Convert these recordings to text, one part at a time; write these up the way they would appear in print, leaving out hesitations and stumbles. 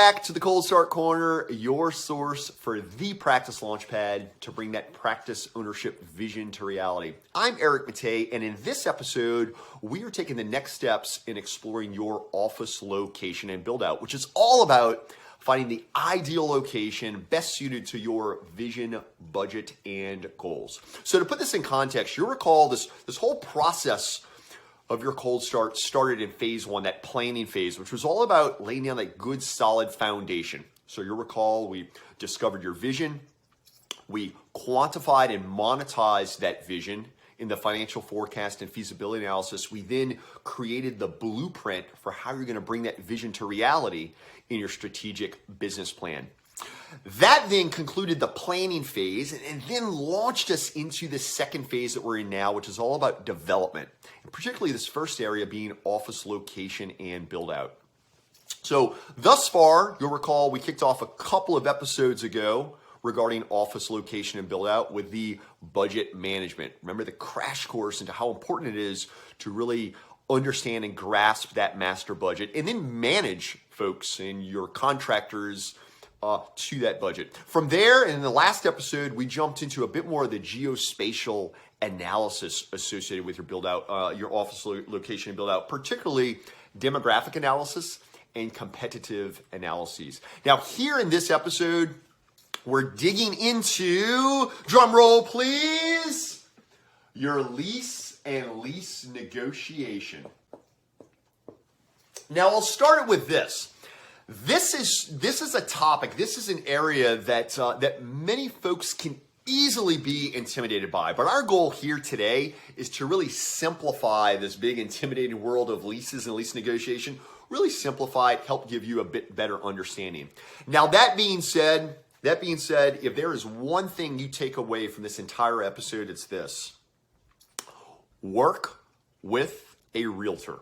back to the Cold Start Corner, your source for the practice launchpad to bring that practice ownership vision to reality. I'm Eric Matei, and in this episode, we are taking the next steps in exploring your office location and build out, which is all about finding the ideal location best suited to your vision, budget, and goals. So to put this in context, you'll recall this whole process of your cold start started in phase one, that planning phase, which was all about laying down that good solid foundation. So you'll recall we discovered your vision, we quantified and monetized that vision in the financial forecast and feasibility analysis. We then created the blueprint for how you're going to bring that vision to reality in your strategic business plan. That then concluded the planning phase and then launched us into the second phase that we're in now, which is all about development, and particularly this first area being office location and build out. So thus far, you'll recall we kicked off a couple of episodes ago regarding office location and build out with the budget management. Remember the crash course into how important it is to really understand and grasp that master budget and then manage folks and your contractors to that budget. From there, in the last episode, we jumped into a bit more of the geo-spatial analysis associated with your build out, your office location and build out, particularly demographic analysis and competitive analyses. Now, here in this episode, we're digging into, drum roll please, your lease and lease negotiation. Now, I'll start it with this. This is a topic, this is an area that many folks can easily be intimidated by. But our goal here today is to really simplify this big intimidating world of leases and lease negotiation, really simplify it, help give you a bit better understanding. Now, that being said, if there is one thing you take away from this entire episode, it's this. Work with a realtor.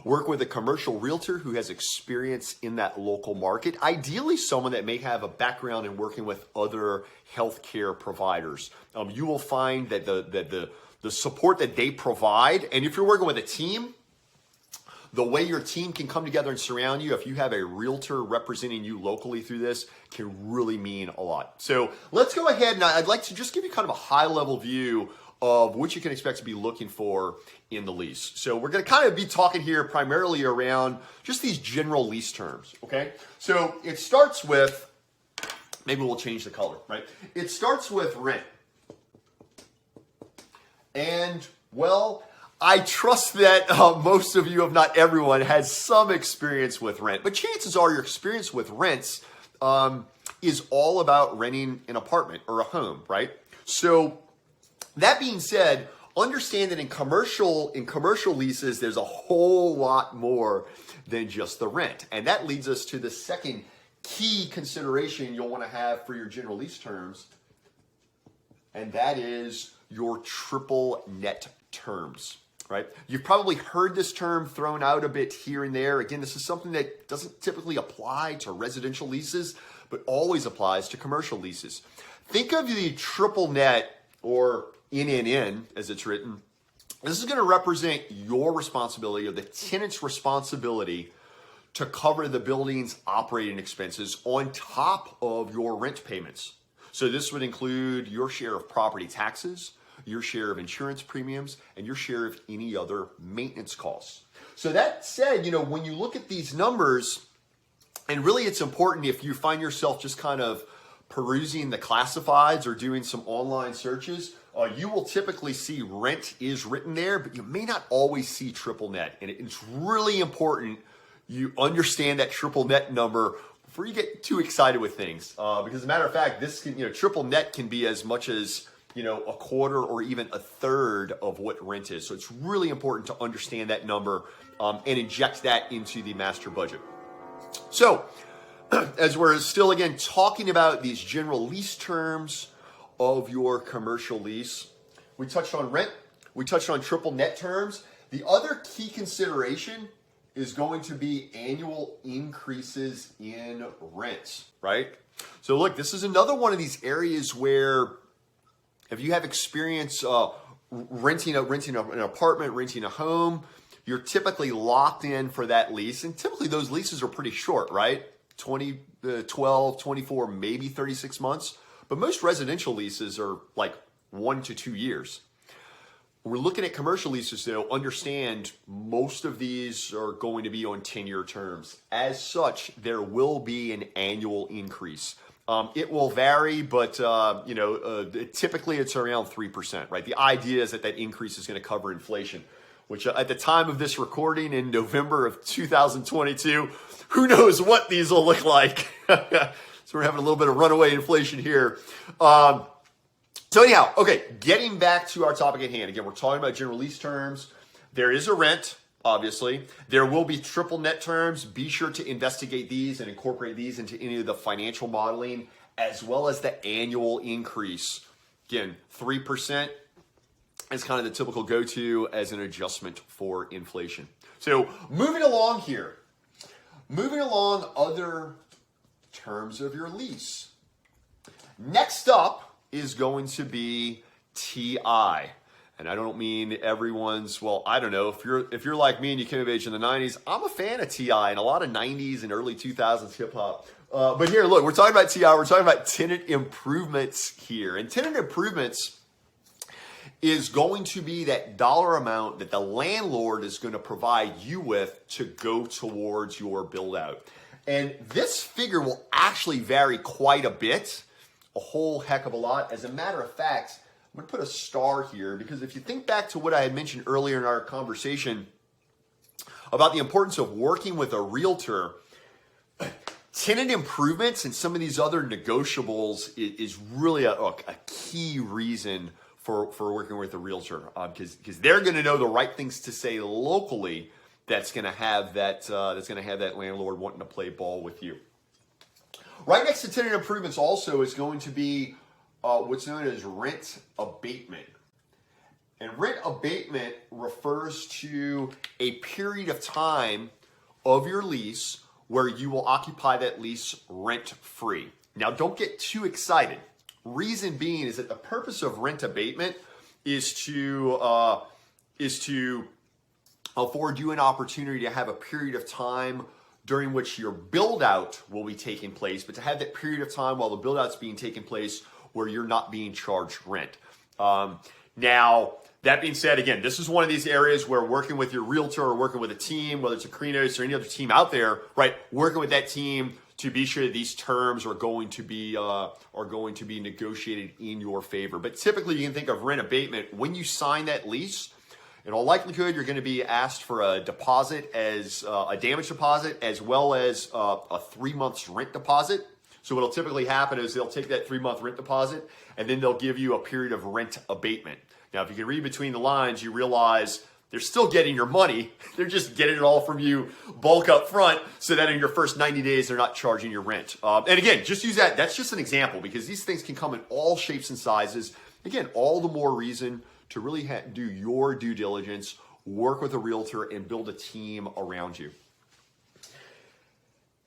Work with a commercial realtor who has experience in that local market, ideally someone that may have a background in working with other healthcare providers. You will find that the support that they provide, and if you're working with a team, the way your team can come together and surround you, if you have a realtor representing you locally through this, can really mean a lot. So let's go ahead, and I'd like to just give you kind of a high-level view of what you can expect to be looking for in the lease. So we're going to kind of be talking here primarily around just these general lease terms, okay? So it starts with, maybe we'll change the color, right? It starts with rent. And, well, I trust that most of you, if not everyone, has some experience with rent. But chances are your experience with rents is all about renting an apartment or a home, right? So that being said, understand that in commercial leases, there's a whole lot more than just the rent. And that leads us to the second key consideration you'll want to have for your general lease terms, and that is your triple net terms, right? You've probably heard this term thrown out a bit here and there. Again, this is something that doesn't typically apply to residential leases, but always applies to commercial leases. Think of the triple net, or NNN as it's written. This is going to represent your responsibility, or the tenant's responsibility, to cover the building's operating expenses on top of your rent payments. So this would include your share of property taxes, your share of insurance premiums, and your share of any other maintenance costs. So that said, when you look at these numbers, and really it's important if you find yourself just kind of perusing the classifieds or doing some online searches, you will typically see rent is written there, but you may not always see triple net. And it's really important you understand that triple net number before you get too excited with things. Because as a matter of fact, this can, triple net can be as much as, a quarter or even a third of what rent is. So it's really important to understand that number and inject that into the master budget. So as we're still, again, talking about these general lease terms of your commercial lease, we touched on rent, we touched on triple net terms. The other key consideration is going to be annual increases in rents, right? So look, this is another one of these areas where if you have experience renting an apartment, renting a home, you're typically locked in for that lease. And typically those leases are pretty short, right? 12, 24, maybe 36 months. But most residential leases are like 1 to 2 years. When we're looking at commercial leases, though, understand most of these are going to be on 10-year terms. As such, there will be an annual increase. It will vary, but typically it's around 3%, right? The idea is that increase is going to cover inflation, which at the time of this recording in November of 2022, who knows what these will look like. So we're having a little bit of runaway inflation here. So anyhow, okay, getting back to our topic at hand. Again, we're talking about general lease terms. There is a rent, obviously. There will be triple net terms. Be sure to investigate these and incorporate these into any of the financial modeling, as well as the annual increase. Again, 3% is kind of the typical go-to as an adjustment for inflation. So moving along here. Moving along, other terms of your lease. Next up is going to be TI. And I don't mean everyone's, well, I don't know. If you're like me and you came of age in the 90s, I'm a fan of TI and a lot of 90s and early 2000s hip hop. But here, look, we're talking about TI. We're talking about tenant improvements here. And tenant improvements is going to be that dollar amount that the landlord is going to provide you with to go towards your build out. And this figure will actually vary quite a bit, a whole heck of a lot. As a matter of fact, I'm going to put a star here because if you think back to what I had mentioned earlier in our conversation about the importance of working with a realtor, tenant improvements and some of these other negotiables is really a key reason for working with a realtor because they're going to know the right things to say locally that's going to have that landlord wanting to play ball with you. Right next to tenant improvements also is going to be what's known as rent abatement. And rent abatement refers to a period of time of your lease where you will occupy that lease rent-free. Now, don't get too excited. Reason being is that the purpose of rent abatement is to afford you an opportunity to have a period of time during which your build out will be taking place, but to have that period of time while the build out's being taken place where you're not being charged rent. Now, that being said, again, this is one of these areas where working with your realtor or working with a team, whether it's Akrinos or any other team out there, right, working with that team to be sure that these terms are going to be negotiated in your favor. But typically, you can think of rent abatement when you sign that lease. In all likelihood, you're going to be asked for a deposit as a damage deposit, as well as a 3 months rent deposit. So what'll typically happen is they'll take that 3-month rent deposit, and then they'll give you a period of rent abatement. Now, if you can read between the lines, you realize they're still getting your money. They're just getting it all from you bulk up front so that in your first 90 days, they're not charging your rent. And again, just use that. That's just an example because these things can come in all shapes and sizes. Again, all the more reason to really do your due diligence, work with a realtor, and build a team around you.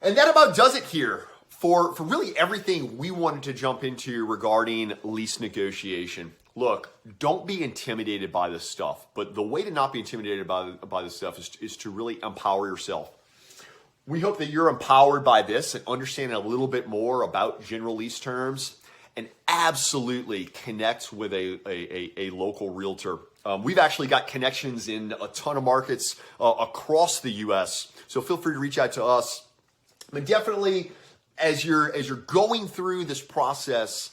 And that about does it here for really everything we wanted to jump into regarding lease negotiation. Look, don't be intimidated by this stuff, but the way to not be intimidated by this stuff is to really empower yourself. We hope that you're empowered by this and understanding a little bit more about general lease terms, and absolutely connect with a local realtor. We've actually got connections in a ton of markets across the U.S., so feel free to reach out to us. But definitely, as you're going through this process,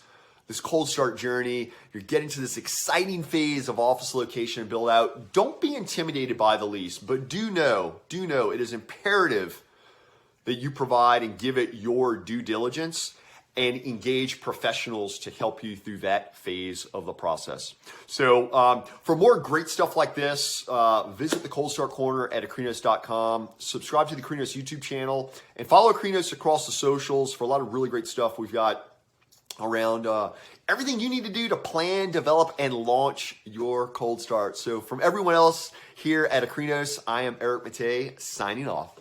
this cold start journey, you're getting to this exciting phase of office location build out. Don't be intimidated by the lease, but do know it is imperative that you provide and give it your due diligence and engage professionals to help you through that phase of the process. So for more great stuff like this, visit the Cold Start Corner at Akrinos.com, subscribe to the Akrinos YouTube channel, and follow Akrinos across the socials for a lot of really great stuff we've got around everything you need to do to plan, develop, and launch your cold start. So from everyone else here at Akrinos, I am Eric Matei, signing off.